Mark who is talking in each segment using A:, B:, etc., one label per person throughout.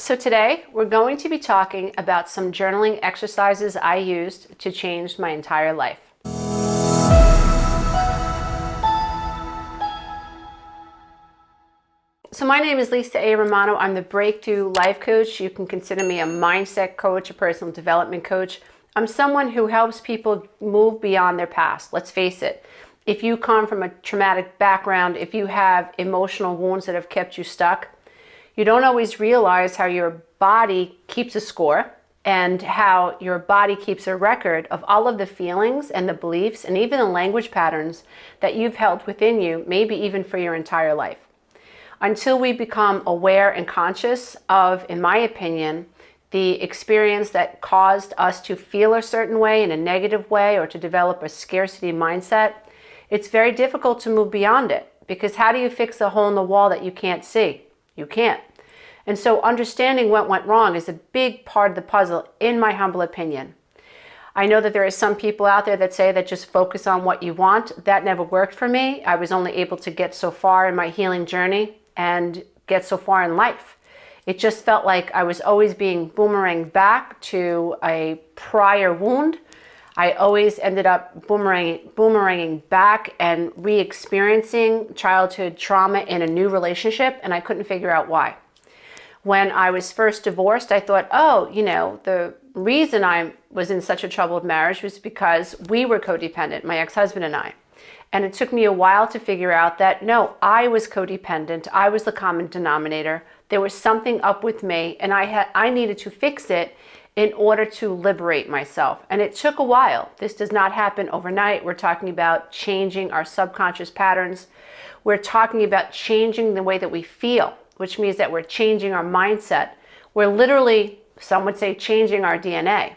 A: So today we're going to be talking about some journaling exercises I used to change my entire life. So my name is Lisa A. Romano. I'm the Breakthrough Life Coach. You can consider me a mindset coach, a personal development coach. I'm someone who helps people move beyond their past. Let's face it. If you come from a traumatic background, if you have emotional wounds that have kept you stuck, you don't always realize how your body keeps a score and how your body keeps a record of all of the feelings and the beliefs and even the language patterns that you've held within you, maybe even for your entire life. Until we become aware and conscious of, in my opinion, the experience that caused us to feel a certain way in a negative way or to develop a scarcity mindset, it's very difficult to move beyond it. Because how do you fix a hole in the wall that you can't see? You can't. And so understanding what went wrong is a big part of the puzzle, in my humble opinion. I know that there are some people out there that say that just focus on what you want. That never worked for me. I was only able to get so far in my healing journey and get so far in life. It just felt like I was always being boomeranged back to a prior wound. I always ended up boomeranging back and re-experiencing childhood trauma in a new relationship, and I couldn't figure out why. When I was first divorced, I thought, the reason I was in such a troubled marriage was because we were codependent, my ex-husband and I. And it took me a while to figure out that, no, I was codependent. I was the common denominator. There was something up with me, and I needed to fix it in order to liberate myself. And it took a while. This does not happen overnight. We're talking about changing our subconscious patterns. We're talking about changing the way that we feel, which means that we're changing our mindset. We're literally, some would say, changing our DNA,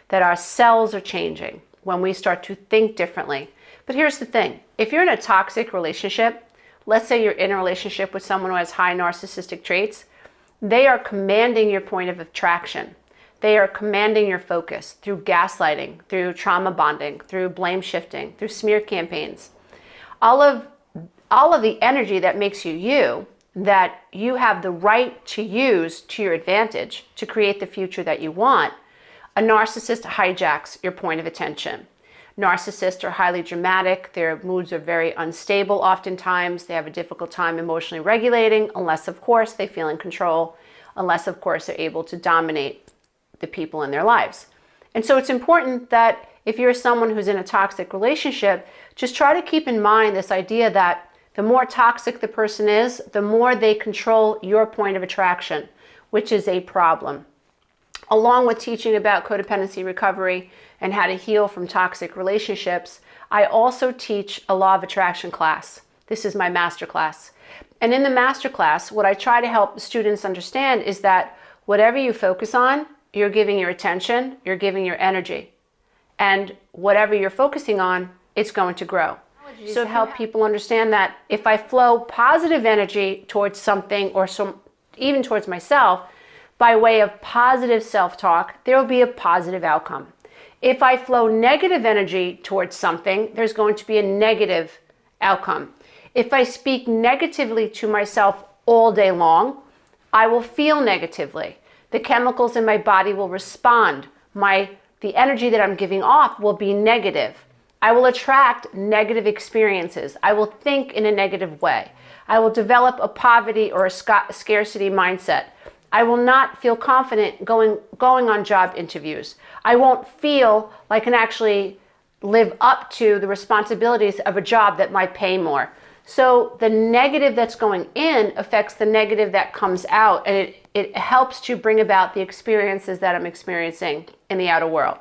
A: that our cells are changing when we start to think differently. But here's the thing. If you're in a toxic relationship, let's say you're in a relationship with someone who has high narcissistic traits, they are commanding your point of attraction. They are commanding your focus through gaslighting, through trauma bonding, through blame shifting, through smear campaigns. All of the energy that makes you you, that you have the right to use to your advantage to create the future that you want, a narcissist hijacks your point of attention. Narcissists are highly dramatic. Their moods are very unstable oftentimes. They have a difficult time emotionally regulating, unless, of course, they feel in control, unless, of course, they're able to dominate the people in their lives. And so it's important that if you're someone who's in a toxic relationship, just try to keep in mind this idea that the more toxic the person is, the more they control your point of attraction, which is a problem. Along with teaching about codependency recovery and how to heal from toxic relationships, I also teach a law of attraction class. This is my master class. And in the master class, what I try to help students understand is that whatever you focus on, you're giving your attention, you're giving your energy. And whatever you're focusing on, it's going to grow. So to help people understand that if I flow positive energy towards something or even towards myself, by way of positive self-talk, there will be a positive outcome. If I flow negative energy towards something, there's going to be a negative outcome. If I speak negatively to myself all day long, I will feel negatively. The chemicals in my body will respond. The energy that I'm giving off will be negative. I will attract negative experiences. I will think in a negative way. I will develop a poverty or a scarcity mindset. I will not feel confident going on job interviews. I won't feel like I can actually live up to the responsibilities of a job that might pay more. So the negative that's going in affects the negative that comes out, and it helps to bring about the experiences that I'm experiencing in the outer world.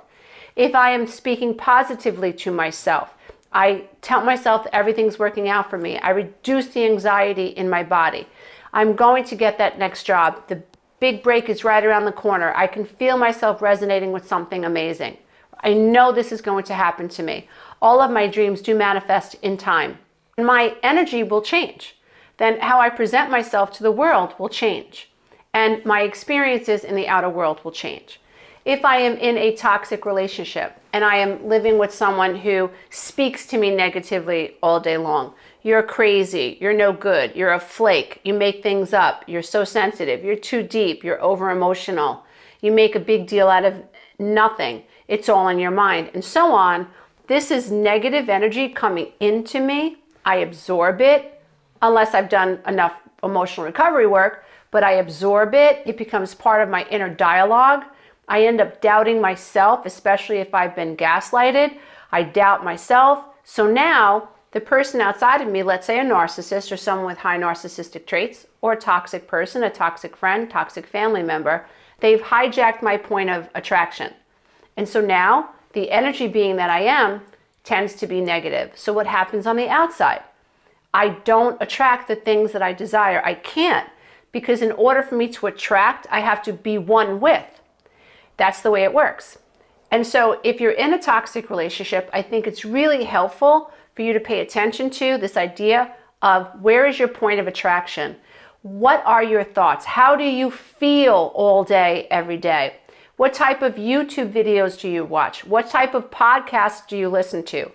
A: If I am speaking positively to myself, I tell myself that everything's working out for me. I reduce the anxiety in my body. I'm going to get that next job. The big break is right around the corner. I can feel myself resonating with something amazing. I know this is going to happen to me. All of my dreams do manifest in time. And my energy will change. Then how I present myself to the world will change. And my experiences in the outer world will change. If I am in a toxic relationship and I am living with someone who speaks to me negatively all day long, you're crazy, you're no good, you're a flake, you make things up, you're so sensitive, you're too deep, you're over emotional, you make a big deal out of nothing, it's all in your mind, and so on. This is negative energy coming into me. I absorb it, unless I've done enough emotional recovery work, but I absorb it. It becomes part of my inner dialogue. I end up doubting myself, especially if I've been gaslighted. I doubt myself. So now the person outside of me, let's say a narcissist or someone with high narcissistic traits, or a toxic person, a toxic friend, toxic family member, they've hijacked my point of attraction. And so now the energy being that I am tends to be negative. So what happens on the outside? I don't attract the things that I desire. I can't, because in order for me to attract, I have to be one with. That's the way it works. And so if you're in a toxic relationship, I think it's really helpful for you to pay attention to this idea of where is your point of attraction? What are your thoughts? How do you feel all day, every day? What type of YouTube videos do you watch? What type of podcasts do you listen to?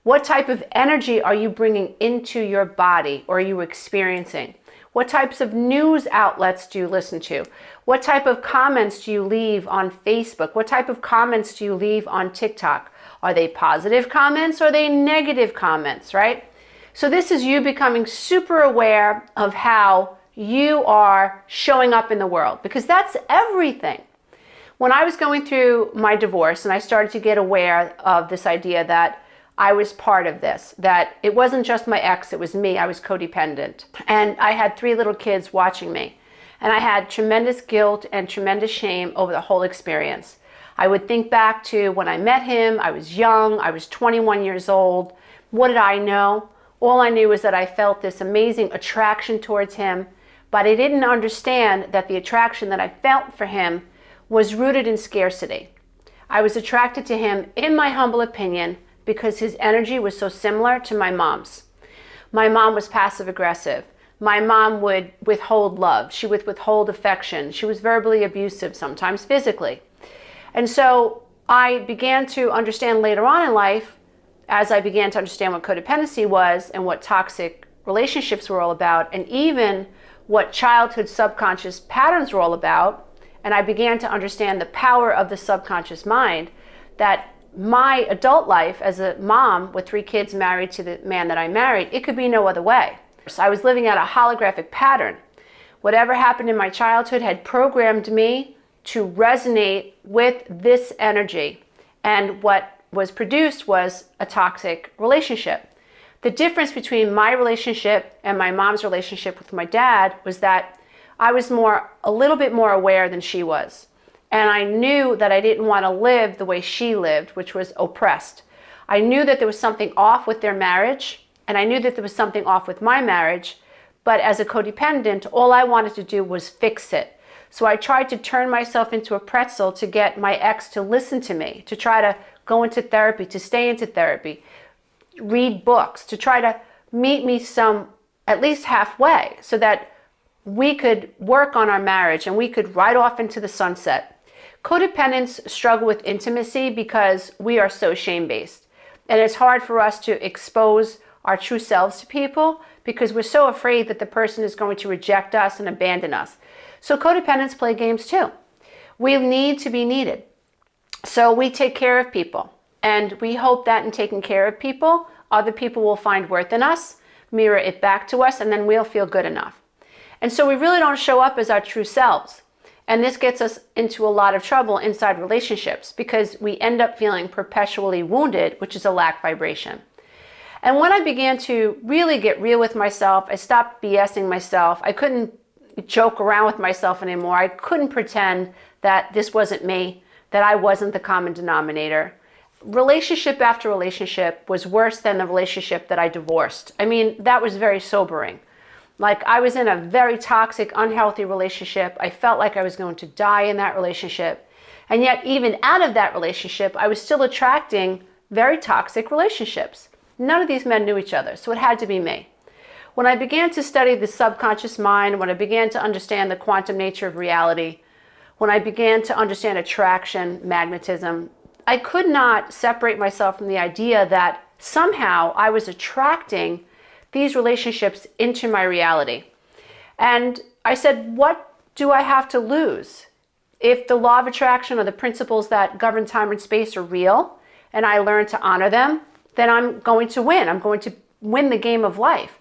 A: What type of energy are you bringing into your body or are you experiencing? What types of news outlets do you listen to? What type of comments do you leave on Facebook? What type of comments do you leave on TikTok? Are they positive comments or are they negative comments, right? So this is you becoming super aware of how you are showing up in the world, because that's everything. When I was going through my divorce and I started to get aware of this idea that I was part of this, that it wasn't just my ex, it was me, I was codependent. And I had 3 little kids watching me. And I had tremendous guilt and tremendous shame over the whole experience. I would think back to when I met him, I was young, I was 21 years old. What did I know? All I knew was that I felt this amazing attraction towards him, but I didn't understand that the attraction that I felt for him was rooted in scarcity. I was attracted to him, in my humble opinion, because his energy was so similar to my mom's. My mom was passive aggressive. My mom would withhold love. She would withhold affection. She was verbally abusive, sometimes physically. And so I began to understand later on in life, as I began to understand what codependency was and what toxic relationships were all about, and even what childhood subconscious patterns were all about, and I began to understand the power of the subconscious mind, that my adult life as a mom with 3 kids married to the man that I married, it could be no other way. So I was living out a holographic pattern. Whatever happened in my childhood had programmed me to resonate with this energy. And what was produced was a toxic relationship. The difference between my relationship and my mom's relationship with my dad was that I was a little bit more aware than she was. And I knew that I didn't want to live the way she lived, which was oppressed. I knew that there was something off with their marriage, and I knew that there was something off with my marriage, but as a codependent, all I wanted to do was fix it. So I tried to turn myself into a pretzel to get my ex to listen to me, to try to go into therapy, to stay into therapy, read books, to try to meet me at least halfway, so that we could work on our marriage and we could ride off into the sunset. Codependents struggle with intimacy because we are so shame-based. And it's hard for us to expose our true selves to people because we're so afraid that the person is going to reject us and abandon us. So codependents play games too. We need to be needed. So we take care of people. And we hope that in taking care of people, other people will find worth in us, mirror it back to us, and then we'll feel good enough. And so we really don't show up as our true selves. And this gets us into a lot of trouble inside relationships because we end up feeling perpetually wounded, which is a lack vibration. And when I began to really get real with myself, I stopped BSing myself. I couldn't joke around with myself anymore. I couldn't pretend that this wasn't me, that I wasn't the common denominator. Relationship after relationship was worse than the relationship that I divorced. I mean, that was very sobering. Like, I was in a very toxic, unhealthy relationship. I felt like I was going to die in that relationship. And yet, even out of that relationship, I was still attracting very toxic relationships. None of these men knew each other, so it had to be me. When I began to study the subconscious mind, when I began to understand the quantum nature of reality, when I began to understand attraction, magnetism, I could not separate myself from the idea that somehow I was attracting these relationships into my reality. And I said, what do I have to lose? If the law of attraction or the principles that govern time and space are real, and I learn to honor them, then I'm going to win. I'm going to win the game of life.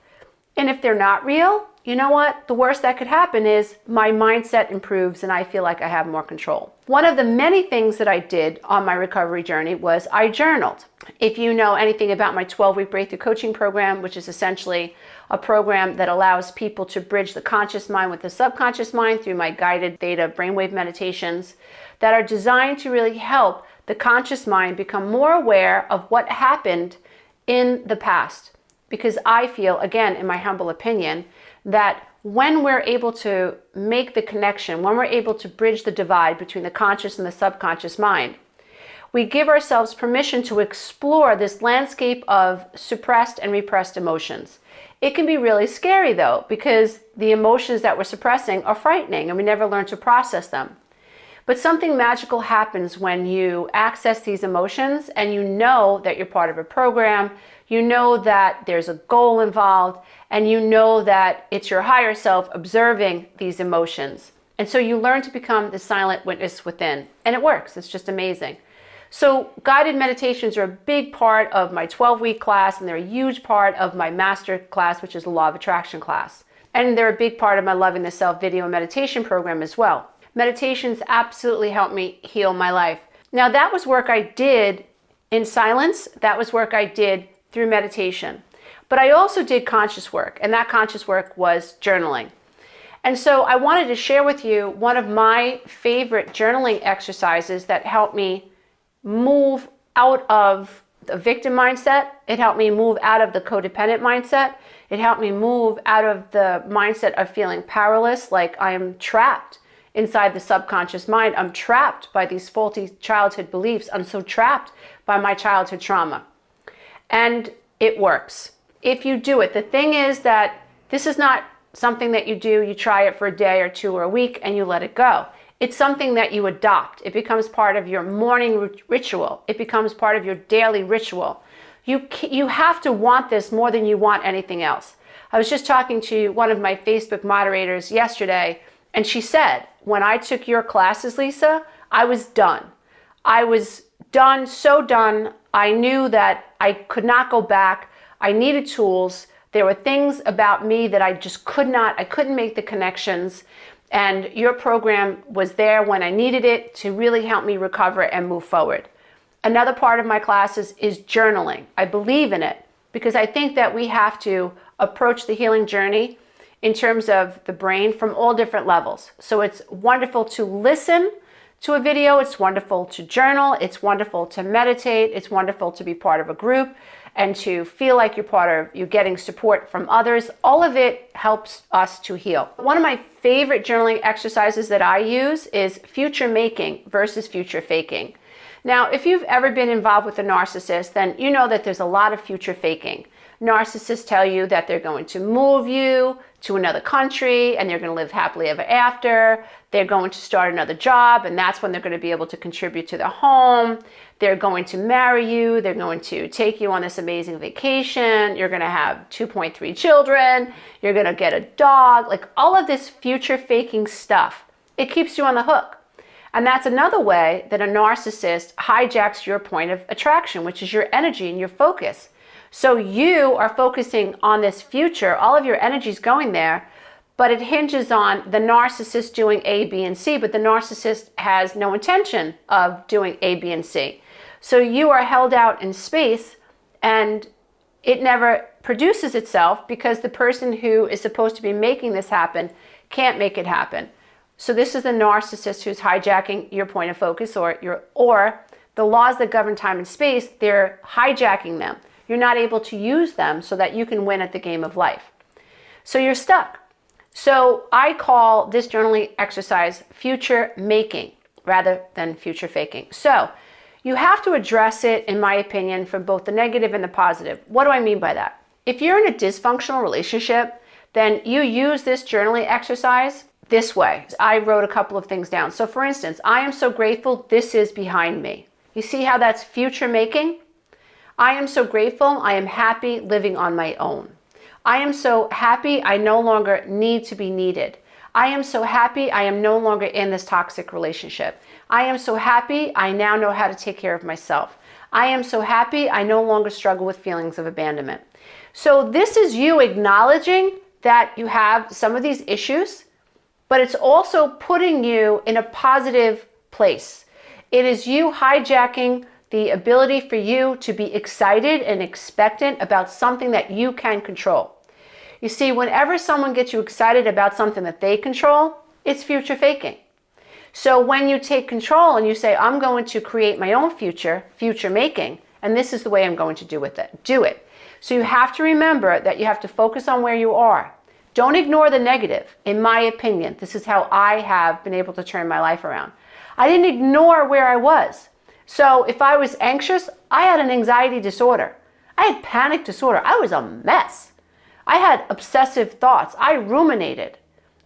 A: And if they're not real, you know what? The worst that could happen is my mindset improves and I feel like I have more control. One of the many things that I did on my recovery journey was I journaled. If you know anything about my 12-week breakthrough coaching program, which is essentially a program that allows people to bridge the conscious mind with the subconscious mind through my guided theta brainwave meditations that are designed to really help the conscious mind become more aware of what happened in the past. Because I feel, again, in my humble opinion, that when we're able to make the connection, when we're able to bridge the divide between the conscious and the subconscious mind, we give ourselves permission to explore this landscape of suppressed and repressed emotions. It can be really scary though, because the emotions that we're suppressing are frightening and we never learn to process them. But something magical happens when you access these emotions and you know that you're part of a program, you know that there's a goal involved, and you know that it's your higher self observing these emotions. And so you learn to become the silent witness within. And it works. It's just amazing. So guided meditations are a big part of my 12-week class, and they're a huge part of my master class, which is the Law of Attraction class. And they're a big part of my Loving the Self video and meditation program as well. Meditations absolutely helped me heal my life. Now that was work I did in silence. That was work I did through meditation. But I also did conscious work, and that conscious work was journaling. And so I wanted to share with you one of my favorite journaling exercises that helped me move out of the victim mindset. It helped me move out of the codependent mindset. It helped me move out of the mindset of feeling powerless, like I am trapped inside the subconscious mind. I'm trapped by these faulty childhood beliefs. I'm so trapped by my childhood trauma. And it works if you do it. The thing is that this is not something that you do, you try it for a day or two or a week and you let it go. It's something that you adopt. It becomes part of your morning ritual. It becomes part of your daily ritual. You have to want this more than you want anything else. I was just talking to one of my Facebook moderators yesterday, and she said, when I took your classes, Lisa, I was done. I was done, so done. I knew that I could not go back. I needed tools. There were things about me that I just couldn't make the connections. And your program was there when I needed it to really help me recover and move forward. Another part of my classes is journaling. I believe in it because I think that we have to approach the healing journey in terms of the brain from all different levels. So it's wonderful to listen to a video. It's wonderful to journal. It's wonderful to meditate. It's wonderful to be part of a group and to feel like you're getting support from others. All of it helps us to heal. One of my favorite journaling exercises that I use is future making versus future faking. Now, if you've ever been involved with a narcissist, then you know that there's a lot of future faking. Narcissists tell you that they're going to move you to another country and they're going to live happily ever after. They're going to start another job and that's when they're going to be able to contribute to the home. They're going to marry you. They're going to take you on this amazing vacation. You're going to have 2.3 children. You're going to get a dog. Like all of this future faking stuff, it keeps you on the hook. And that's another way that a narcissist hijacks your point of attraction, which is your energy and your focus. So you are focusing on this future, all of your energy is going there, but it hinges on the narcissist doing A, B, and C, but the narcissist has no intention of doing A, B, and C. So you are held out in space and it never produces itself because the person who is supposed to be making this happen can't make it happen. So this is the narcissist who's hijacking your point of focus or the laws that govern time and space, they're hijacking them. You're not able to use them so that you can win at the game of life. So you're stuck. So I call this journaling exercise future making rather than future faking. So you have to address it, in my opinion, from both the negative and the positive. What do I mean by that? If you're in a dysfunctional relationship, then you use this journaling exercise this way. I wrote a couple of things down. So for instance, I am so grateful this is behind me. You see how that's future making? I am so grateful I am happy living on my own. I am so happy I no longer need to be needed. I am so happy I am no longer in this toxic relationship. I am so happy I now know how to take care of myself. I am so happy I no longer struggle with feelings of abandonment. So this is you acknowledging that you have some of these issues, but it's also putting you in a positive place. It is you hijacking the ability for you to be excited and expectant about something that you can control. You see, whenever someone gets you excited about something that they control, it's future faking. So when you take control and you say, I'm going to create my own future, future making, and this is the way I'm going to do it. So you have to remember that you have to focus on where you are. Don't ignore the negative. In my opinion, this is how I have been able to turn my life around. I didn't ignore where I was. So if I was anxious, I had an anxiety disorder. I had panic disorder. I was a mess. I had obsessive thoughts. I ruminated.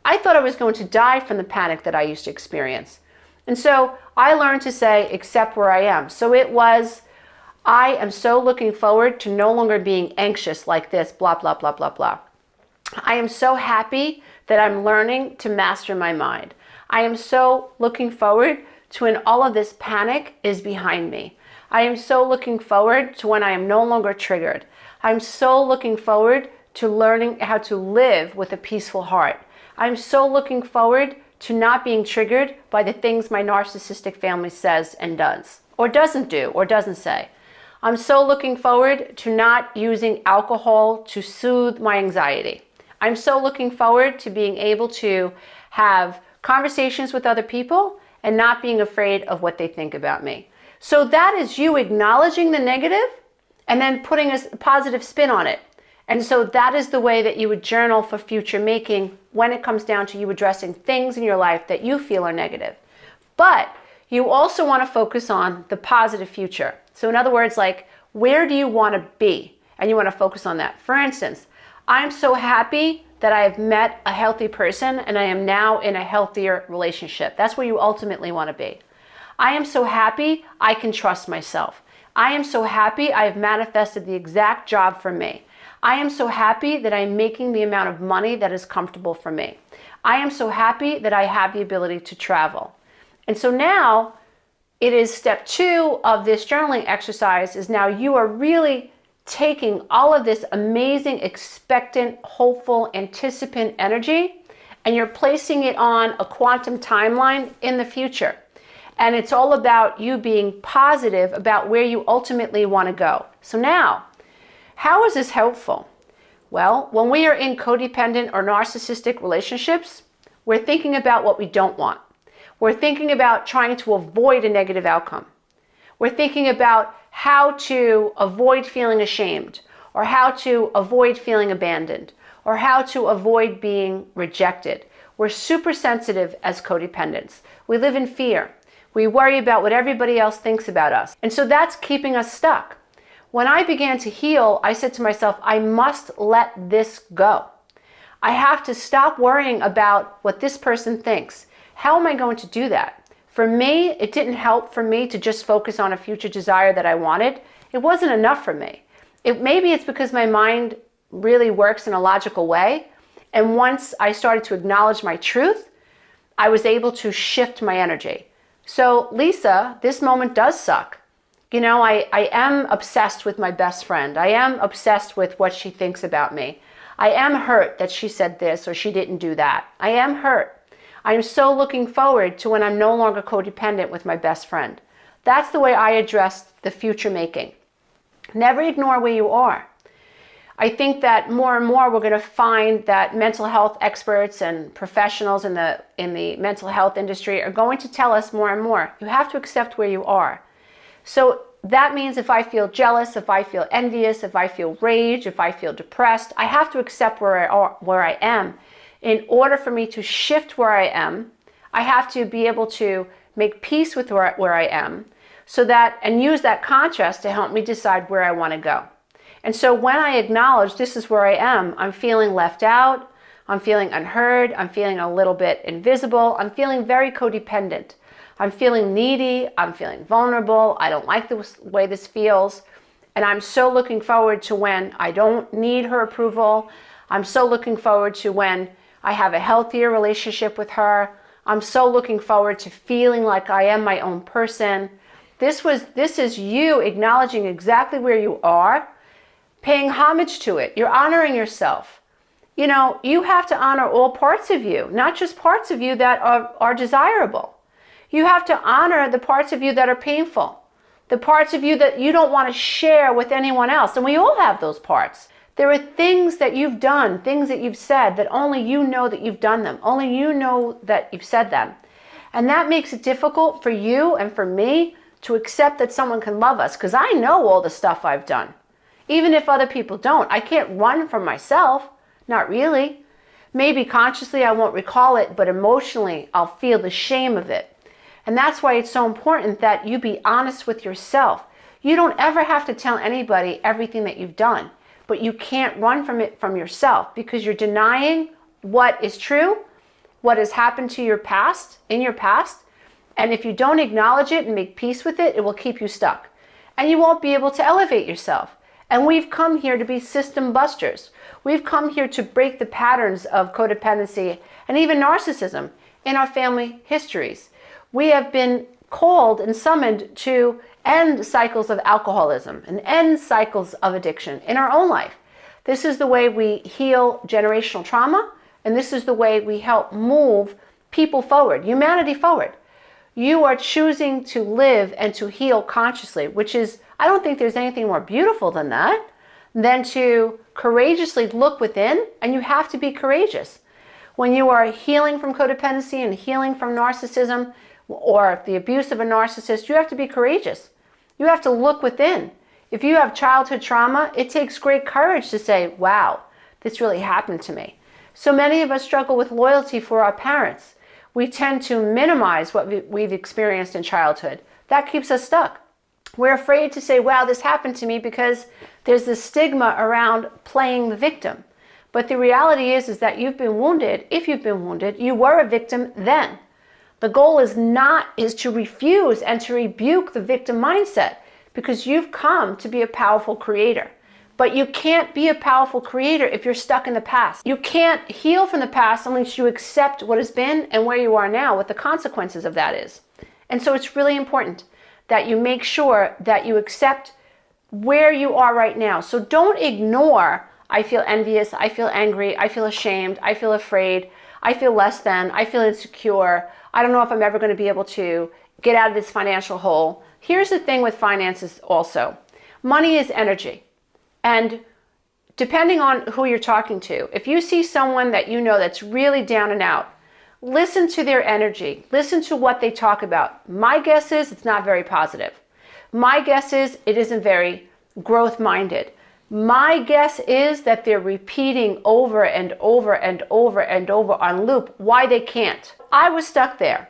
A: I thought I was going to die from the panic that I used to experience. And so I learned to say, accept where I am. So it was, I am so looking forward to no longer being anxious like this, blah, blah, blah, blah, blah. I am so happy that I'm learning to master my mind. I am so looking forward to when all of this panic is behind me. I am so looking forward to when I am no longer triggered. I'm so looking forward to learning how to live with a peaceful heart. I'm so looking forward to not being triggered by the things my narcissistic family says and does, or doesn't do, or doesn't say. I'm so looking forward to not using alcohol to soothe my anxiety. I'm so looking forward to being able to have conversations with other people and not being afraid of what they think about me. So that is you acknowledging the negative and then putting a positive spin on it. And so that is the way that you would journal for future making when it comes down to you addressing things in your life that you feel are negative. But you also want to focus on the positive future. So in other words, like, where do you want to be? And you want to focus on that. For instance, I'm so happy that I have met a healthy person and I am now in a healthier relationship. That's where you ultimately want to be. I am so happy I can trust myself. I am so happy I have manifested the exact job for me. I am so happy that I'm making the amount of money that is comfortable for me. I am so happy that I have the ability to travel. And so now it is step 2 of this journaling exercise is now you are really taking all of this amazing, expectant, hopeful, anticipant energy and you're placing it on a quantum timeline in the future. And it's all about you being positive about where you ultimately want to go. So now, how is this helpful? Well, when we are in codependent or narcissistic relationships, we're thinking about what we don't want. We're thinking about trying to avoid a negative outcome. We're thinking about how to avoid feeling ashamed, or how to avoid feeling abandoned, or how to avoid being rejected. We're super sensitive as codependents. We live in fear. We worry about what everybody else thinks about us. And so that's keeping us stuck. When I began to heal, I said to myself, I must let this go. I have to stop worrying about what this person thinks. How am I going to do that? For me, it didn't help for me to just focus on a future desire that I wanted. It wasn't enough for me. Maybe it's because my mind really works in a logical way. And once I started to acknowledge my truth, I was able to shift my energy. So Lisa, this moment does suck. You know, I am obsessed with my best friend. I am obsessed with what she thinks about me. I am hurt that she said this or she didn't do that. I am hurt. I am so looking forward to when I'm no longer codependent with my best friend. That's the way I address the future making. Never ignore where you are. I think that more and more we're going to find that mental health experts and professionals in the mental health industry are going to tell us more and more. You have to accept where you are. So that means if I feel jealous, if I feel envious, if I feel rage, if I feel depressed, I have to accept where I am. In order for me to shift where I am, I have to be able to make peace with where I am, so that, and use that contrast to help me decide where I want to go. And so when I acknowledge this is where I am, I'm feeling left out, I'm feeling unheard. I'm feeling a little bit invisible. I'm feeling very codependent. I'm feeling needy. I'm feeling vulnerable. I don't like the way this feels. And I'm so looking forward to when I don't need her approval. I'm so looking forward to when I have a healthier relationship with her. I'm so looking forward to feeling like I am my own person. This is you acknowledging exactly where you are, paying homage to it. You're honoring yourself. You know, you have to honor all parts of you, not just parts of you that are desirable. You have to honor the parts of you that are painful, the parts of you that you don't want to share with anyone else. And we all have those parts. There are things that you've done, things that you've said that only you know that you've done them. Only you know that you've said them. And that makes it difficult for you and for me to accept that someone can love us, because I know all the stuff I've done. Even if other people don't, I can't run from myself. Not really. Maybe consciously I won't recall it, but emotionally I'll feel the shame of it. And that's why it's so important that you be honest with yourself. You don't ever have to tell anybody everything that you've done, but you can't run from it from yourself, because you're denying what is true, what has happened to your past, in your past. And if you don't acknowledge it and make peace with it, it will keep you stuck. And you won't be able to elevate yourself. And we've come here to be system busters. We've come here to break the patterns of codependency and even narcissism in our family histories. We have been called and summoned to end cycles of alcoholism and end cycles of addiction in our own life. This is the way we heal generational trauma, and this is the way we help move people forward, humanity forward. You are choosing to live and to heal consciously, which is, I don't think there's anything more beautiful than that, than to courageously look within, and you have to be courageous. When you are healing from codependency and healing from narcissism or the abuse of a narcissist, you have to be courageous. You have to look within. If you have childhood trauma, it takes great courage to say, wow, this really happened to me. So many of us struggle with loyalty for our parents. We tend to minimize what we've experienced in childhood. That keeps us stuck. We're afraid to say, wow, this happened to me, because there's this stigma around playing the victim. But the reality is that you've been wounded. If you've been wounded, you were a victim then. The goal is to refuse and to rebuke the victim mindset, because you've come to be a powerful creator. But you can't be a powerful creator if you're stuck in the past. You can't heal from the past unless you accept what has been and where you are now, what the consequences of that is. And so it's really important that you make sure that you accept where you are right now. So don't ignore, I feel envious, I feel angry, I feel ashamed, I feel afraid, I feel less than, I feel insecure, I don't know if I'm ever going to be able to get out of this financial hole. Here's the thing with finances also. Money is energy. And depending on who you're talking to, if you see someone that you know that's really down and out, listen to their energy. Listen to what they talk about. My guess is it's not very positive. My guess is it isn't very growth-minded. My guess is that they're repeating over and over and over and over on loop why they can't. I was stuck there.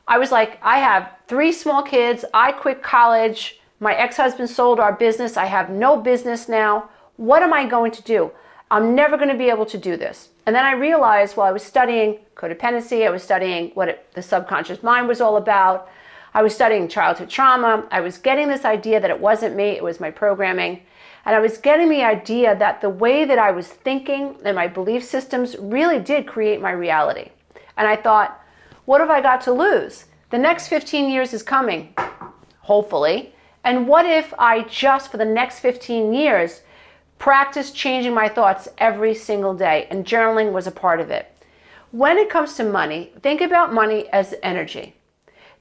A: I was like, I have 3 small kids. I quit college. My ex-husband sold our business. I have no business now. What am I going to do? I'm never going to be able to do this. And then I realized while I was studying codependency, I was studying what the subconscious mind was all about. I was studying childhood trauma. I was getting this idea that it wasn't me, it was my programming. And I was getting the idea that the way that I was thinking and my belief systems really did create my reality. And I thought, what have I got to lose? The next 15 years is coming, hopefully. And what if I just, for the next 15 years, practice changing my thoughts every single day? And journaling was a part of it. When it comes to money, think about money as energy.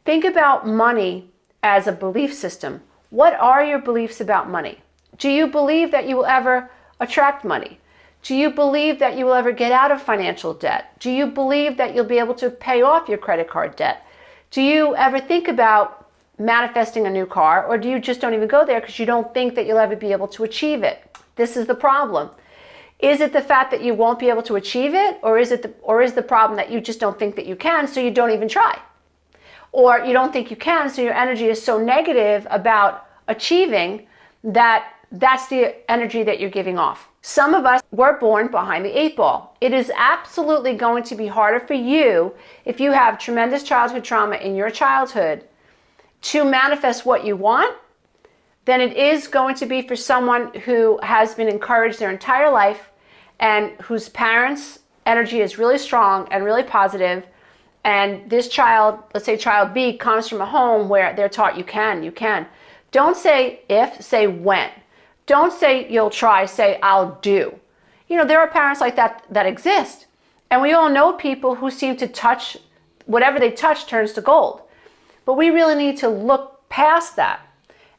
A: Think about money as a belief system. What are your beliefs about money? Do you believe that you will ever attract money? Do you believe that you will ever get out of financial debt? Do you believe that you'll be able to pay off your credit card debt? Do you ever think about manifesting a new car, or do you just don't even go there because you don't think that you'll ever be able to achieve it? This is the problem. Is it the fact that you won't be able to achieve it, or is the problem that you just don't think that you can, so you don't even try? Or you don't think you can, so your energy is so negative about achieving that that's the energy that you're giving off. Some of us were born behind the 8 ball. It is absolutely going to be harder for you if you have tremendous childhood trauma in your childhood to manifest what you want than it is going to be for someone who has been encouraged their entire life and whose parents' energy is really strong and really positive. And this child, let's say child B, comes from a home where they're taught you can. Don't say if, say when. Don't say you'll try, say I'll do. There are parents like that exist. And we all know people who seem to touch, whatever they touch turns to gold. But we really need to look past that.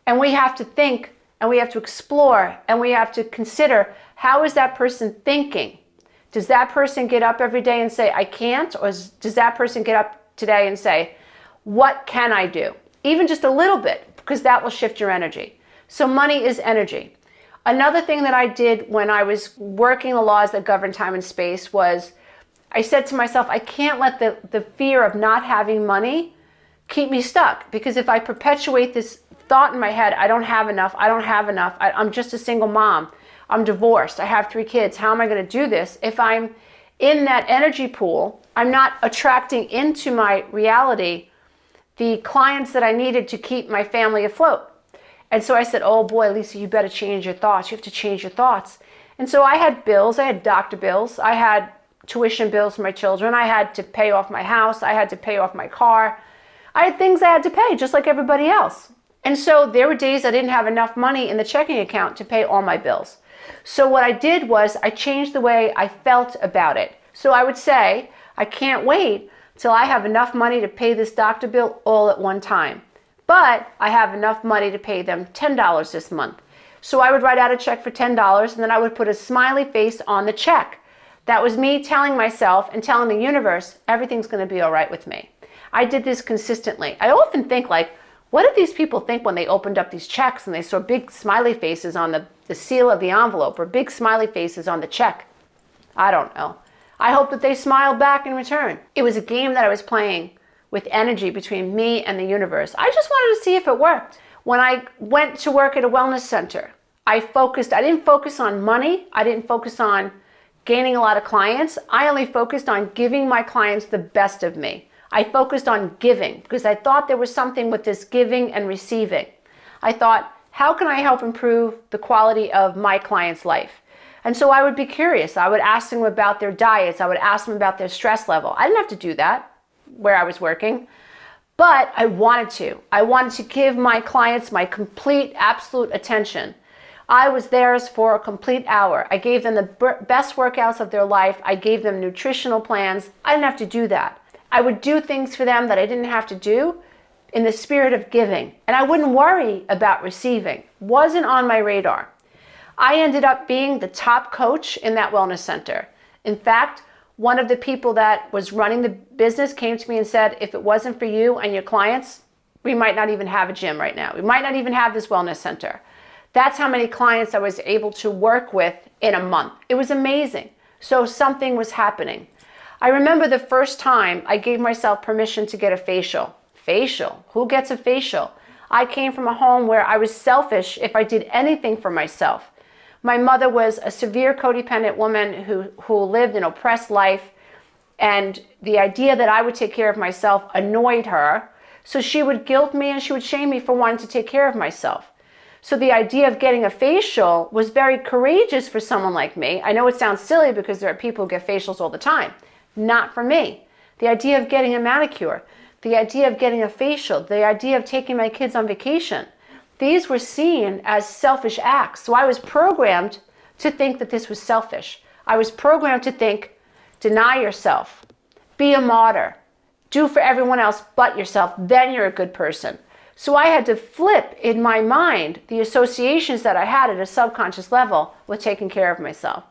A: And we have to think, and we have to explore, and we have to consider, how is that person thinking? Does that person get up every day and say, I can't? Or does that person get up today and say, what can I do? Even just a little bit, because that will shift your energy. So money is energy. Another thing that I did when I was working the laws that govern time and space was I said to myself, I can't let the fear of not having money keep me stuck. Because if I perpetuate this thought in my head, I don't have enough, I'm just a single mom, I'm divorced, I have 3 kids, how am I going to do this? If I'm in that energy pool, I'm not attracting into my reality the clients that I needed to keep my family afloat. And so I said, oh boy, Lisa, you better change your thoughts. You have to change your thoughts. And so I had bills, I had doctor bills, I had tuition bills for my children, I had to pay off my house, I had to pay off my car. I had things I had to pay just like everybody else. And so there were days I didn't have enough money in the checking account to pay all my bills. So what I did was I changed the way I felt about it. So I would say, I can't wait till I have enough money to pay this doctor bill all at one time. But I have enough money to pay them $10 this month. So I would write out a check for $10 and then I would put a smiley face on the check. That was me telling myself and telling the universe, everything's going to be all right with me. I did this consistently. I often think like, what did these people think when they opened up these checks and they saw big smiley faces on the seal of the envelope or big smiley faces on the check? I don't know. I hope that they smiled back in return. It was a game that I was playing with energy between me and the universe. I just wanted to see if it worked. When I went to work at a wellness center, I didn't focus on money. I didn't focus on gaining a lot of clients. I only focused on giving my clients the best of me. I focused on giving because I thought there was something with this giving and receiving. I thought, how can I help improve the quality of my client's life? And so I would be curious. I would ask them about their diets. I would ask them about their stress level. I didn't have to do that where I was working, but I wanted to. I wanted to give my clients my complete, absolute attention. I was theirs for a complete hour. I gave them the best workouts of their life. I gave them nutritional plans. I didn't have to do that. I would do things for them that I didn't have to do in the spirit of giving. And I wouldn't worry about receiving. Wasn't on my radar. I ended up being the top coach in that wellness center. In fact, one of the people that was running the business came to me and said, if it wasn't for you and your clients, we might not even have a gym right now. We might not even have this wellness center. That's how many clients I was able to work with in a month. It was amazing. So something was happening. I remember the first time I gave myself permission to get a facial. Facial? Who gets a facial? I came from a home where I was selfish if I did anything for myself. My mother was a severe codependent woman who lived an oppressed life, and the idea that I would take care of myself annoyed her. So she would guilt me and she would shame me for wanting to take care of myself. So the idea of getting a facial was very courageous for someone like me. I know it sounds silly because there are people who get facials all the time. Not for me. The idea of getting a manicure, the idea of getting a facial, the idea of taking my kids on vacation, these were seen as selfish acts. So I was programmed to think that this was selfish. I was programmed to think, deny yourself, be a martyr, do for everyone else but yourself, then you're a good person. So I had to flip in my mind the associations that I had at a subconscious level with taking care of myself.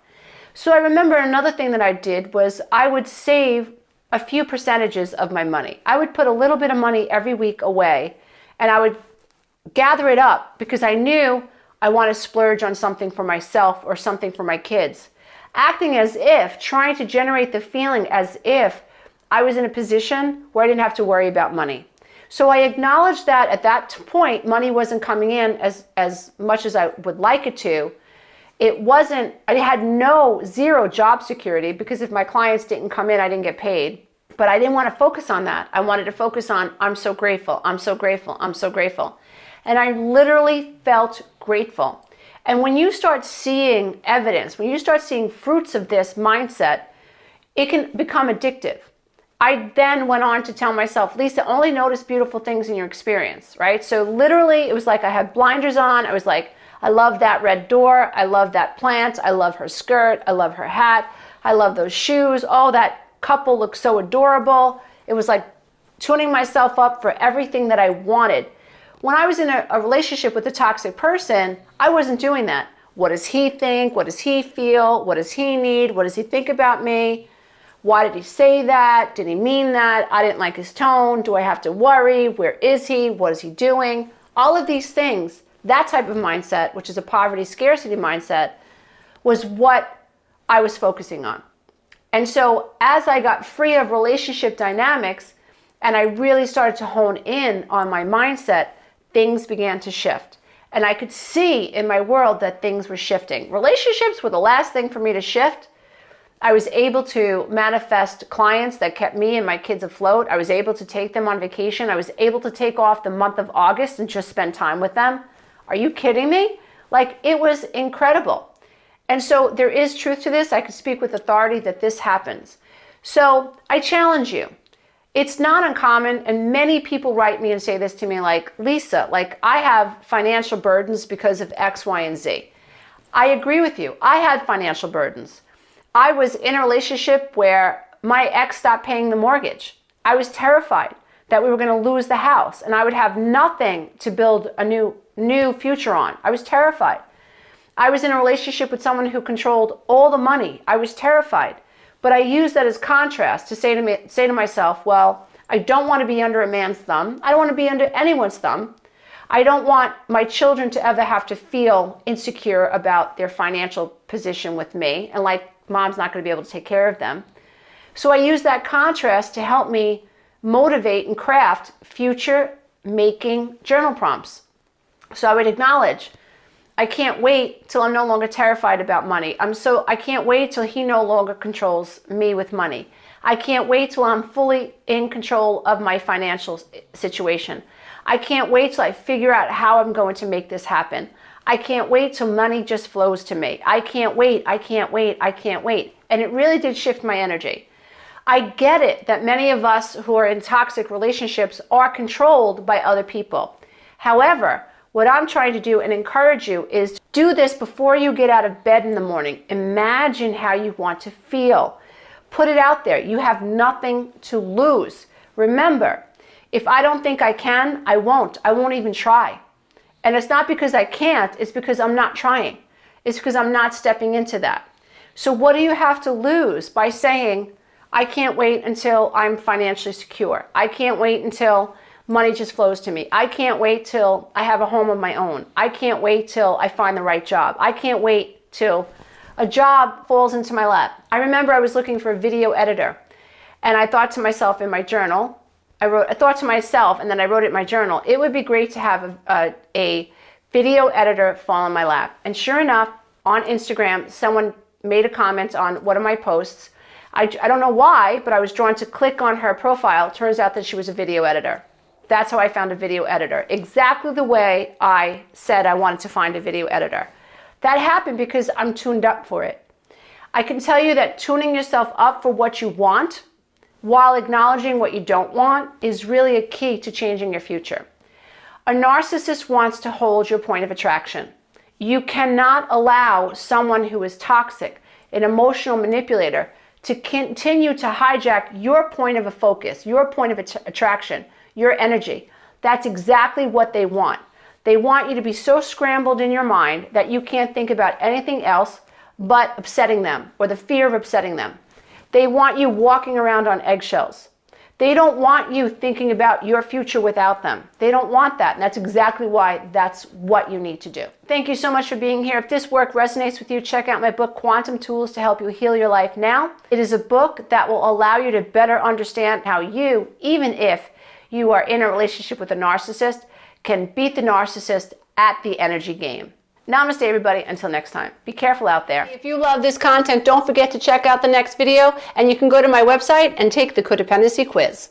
A: So I remember another thing that I did was I would save a few percentages of my money. I would put a little bit of money every week away and I would gather it up because I knew I want to splurge on something for myself or something for my kids. Acting as if, trying to generate the feeling as if I was in a position where I didn't have to worry about money. So I acknowledged that at that point, money wasn't coming in as much as I would like it to. It wasn't, I had zero job security, because if my clients didn't come in, I didn't get paid. But I didn't want to focus on that. I wanted to focus on, I'm so grateful, I'm so grateful, I'm so grateful. And I literally felt grateful. And when you start seeing evidence, when you start seeing fruits of this mindset, it can become addictive. I then went on to tell myself, Lisa, only notice beautiful things in your experience, right? So literally, it was like I had blinders on. I was like, I love that red door. I love that plant. I love her skirt. I love her hat. I love those shoes. Oh, that couple looks so adorable. It was like tuning myself up for everything that I wanted. When I was in a relationship with a toxic person, I wasn't doing that. What does he think? What does he feel? What does he need? What does he think about me? Why did he say that? Did he mean that? I didn't like his tone. Do I have to worry? Where is he? What is he doing? All of these things, that type of mindset, which is a poverty scarcity mindset, was what I was focusing on. And so as I got free of relationship dynamics and I really started to hone in on my mindset, things began to shift. And I could see in my world that things were shifting. Relationships were the last thing for me to shift. I was able to manifest clients that kept me and my kids afloat. I was able to take them on vacation. I was able to take off the month of August and just spend time with them. Are you kidding me? Like, it was incredible. And so there is truth to this. I can speak with authority that this happens. So I challenge you. It's not uncommon, and many people write me and say this to me, like, Lisa, like, I have financial burdens because of X, Y, and Z. I agree with you. I had financial burdens. I was in a relationship where my ex stopped paying the mortgage. I was terrified that we were going to lose the house and I would have nothing to build a new future on. I was terrified. I was in a relationship with someone who controlled all the money. I was terrified. But I used that as contrast to say to myself, well, I don't want to be under a man's thumb. I don't want to be under anyone's thumb. I don't want my children to ever have to feel insecure about their financial position with me, and like mom's not going to be able to take care of them. So I use that contrast to help me motivate and craft future making journal prompts. So I would acknowledge, I can't wait till I'm no longer terrified about money. I can't wait till he no longer controls me with money. I can't wait till I'm fully in control of my financial situation. I can't wait till I figure out how I'm going to make this happen. I can't wait till money just flows to me. I can't wait, I can't wait, I can't wait. And it really did shift my energy. I get it that many of us who are in toxic relationships are controlled by other people. However, what I'm trying to do and encourage you is do this before you get out of bed in the morning. Imagine how you want to feel. Put it out there. You have nothing to lose. Remember, if I don't think I can, I won't. I won't even try. And it's not because I can't, it's because I'm not trying. It's because I'm not stepping into that. So what do you have to lose by saying, I can't wait until I'm financially secure. I can't wait until money just flows to me. I can't wait till I have a home of my own. I can't wait till I find the right job. I can't wait till a job falls into my lap. I remember I was looking for a video editor, and I thought to myself in my journal, I thought to myself, and then I wrote it in my journal, it would be great to have a video editor fall in my lap. And sure enough, on Instagram, someone made a comment on one of my posts. I don't know why, but I was drawn to click on her profile. It turns out that she was a video editor. That's how I found a video editor. Exactly the way I said I wanted to find a video editor. That happened because I'm tuned up for it. I can tell you that tuning yourself up for what you want while acknowledging what you don't want is really a key to changing your future. A narcissist wants to hold your point of attraction. You cannot allow someone who is toxic, an emotional manipulator, to continue to hijack your point of a focus, your point of attraction, your energy. That's exactly what they want. They want you to be so scrambled in your mind that you can't think about anything else but upsetting them or the fear of upsetting them. They want you walking around on eggshells. They don't want you thinking about your future without them. They don't want that, and that's exactly why that's what you need to do. Thank you so much for being here. If this work resonates with you, check out my book, Quantum Tools to Help You Heal Your Life Now. It is a book that will allow you to better understand how you, even if you are in a relationship with a narcissist can beat the narcissist at the energy game. Namaste, everybody. Until next time. Be careful out there. If you love this content, don't forget to check out the next video, and you can go to my website and take the codependency quiz.